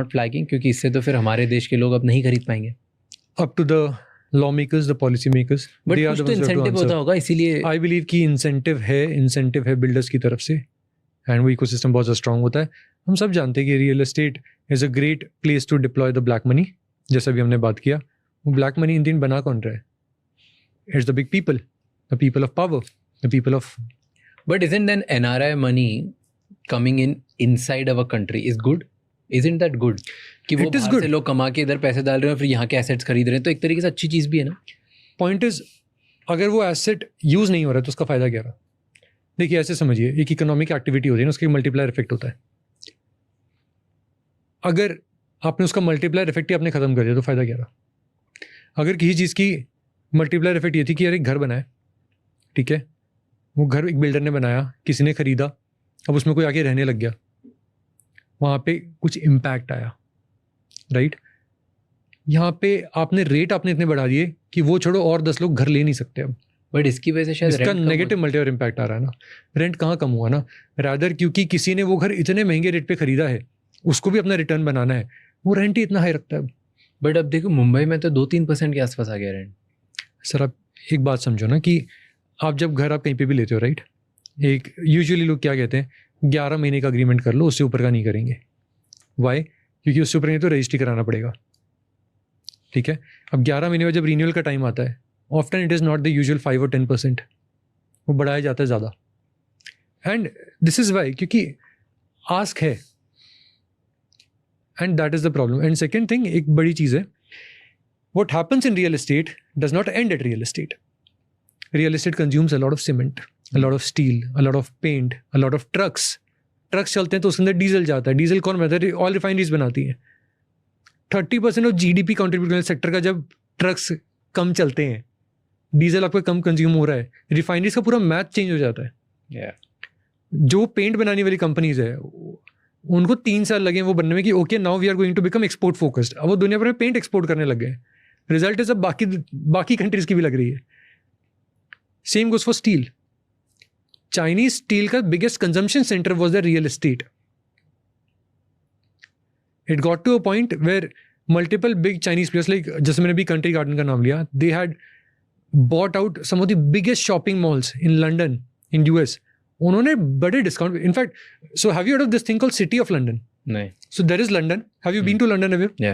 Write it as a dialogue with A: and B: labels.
A: Not flagging, क्योंकि इससे तो फिर हमारे देश के लोग अब नहीं खरीद पाएंगे.
B: Up to the lawmakers, the policy makers,
A: but
B: they are
A: कुछ
B: the
A: तो
B: ones who have to
A: incentive
B: answer.
A: होता होगा, इसीलिए
B: I believe कि इंसेंटिव है बिल्डर्स की तरफ से, एंड वो इकोसिस्टम बहुत ज़्यादा स्ट्रांग होता है. हम सब जानते हैं कि real estate is a great place to deploy the black money. जैसा भी हमने बात किया, वो ब्लैक मनी इंडियन बना कौन रहा है? It's the big people, the people of power, the people of.
A: But isn't then NRI money coming in inside our country is good? Isn't that good? कि वो
B: It is
A: बाहर
B: good.
A: से लोग कमा के इधर पैसे डाल रहे हैं और फिर यहाँ के एसेट्स खरीद रहे हैं, तो एक तरीके से अच्छी चीज़ भी है ना.
B: पॉइंट इज, अगर वो एसेट यूज़ नहीं हो रहा है तो उसका फ़ायदा क्या रहा? देखिए ऐसे समझिए, एक इकोनॉमिक एक्टिविटी होती है ना, उसका मल्टीप्लायर इफेक्ट होता है. अगर आपने उसका मल्टीप्लायर इफेक्ट ही आपने ख़त्म कर दिया तो फ़ायदा क्या रहा? अगर किसी चीज़ की मल्टीप्लायर इफेक्ट ये थी कि यार एक घर बना है, ठीक है, वो घर एक बिल्डर ने बनाया, किसी ने ख़रीदा, अब उसमें कोई आके रहने लग गया, वहाँ पे कुछ इम्पैक्ट आया, राइट? यहाँ पे आपने रेट आपने इतने बढ़ा दिए कि वो छोड़ो और 10 लोग घर ले नहीं सकते अब.
A: बट इसकी वजह से शायद
B: इसका
A: rent कम
B: नेगेटिव मल्टीप्लायर इम्पैक्ट आ रहा है ना. रेंट कहाँ कम हुआ ना, रादर क्योंकि किसी ने वो घर इतने महंगे रेट पे खरीदा है, उसको भी अपना रिटर्न बनाना है, वो रेंट ही इतना हाई रखता है.
A: बट अब देखो मुंबई में तो 2-3% के आसपास आ गया रेंट.
B: सर आप एक बात समझो ना कि आप जब घर आप कहीं पे भी लेते हो, राइट, एक यूजुअली लोग क्या कहते हैं, 11 महीने का अग्रीमेंट कर लो, उससे ऊपर का नहीं करेंगे. वाई? क्योंकि उससे ऊपर नहीं तो रजिस्ट्री कराना पड़ेगा, ठीक है. अब 11 महीने में जब रीन्यूअल का टाइम आता है, often it is not the usual 5 और 10%, वो बढ़ाया जाता है ज़्यादा. एंड दिस इज़ वाई, क्योंकि आस्क है, and that is the problem. And second thing, एक बड़ी चीज़ है, what happens in real estate does not end at real estate. Real estate consumes a lot of cement, a lot of steel, a lot of paint, a lot of trucks. Trucks चलते हैं तो उसके अंदर diesel जाता है. Diesel कौन बनाता है? ऑयल रिफाइनरीज बनाती हैं. 30% ऑफ जीडीपी कंट्रीब्यूट करने सेक्टर का जब ट्रक्स कम चलते हैं, डीजल आपका कम कंज्यूम हो रहा है, रिफाइनरीज का पूरा मैथ चेंज हो जाता है. जो पेंट बनाने वाली कंपनीज है, उनको 3 साल लगे वो बनने में कि okay now we are going to become export focused. अब वो दुनिया भर में पेंट एक्सपोर्ट करने लग गए. रिजल्ट है सब बाकी कंट्रीज की भी लग रही है. Same goes for steel. Chinese steel का biggest consumption centre was the real estate. It got to a point where multiple big Chinese players, like जैसे मैंने अभी कंट्री गार्डन का नाम लिया, they had bought out some of the biggest shopping malls in London, in US. उन्होंने बड़े discount, in fact, so have you heard of this thing called City of London?
A: नहीं.
B: So there is London. Have you been to London ever?
A: Yeah.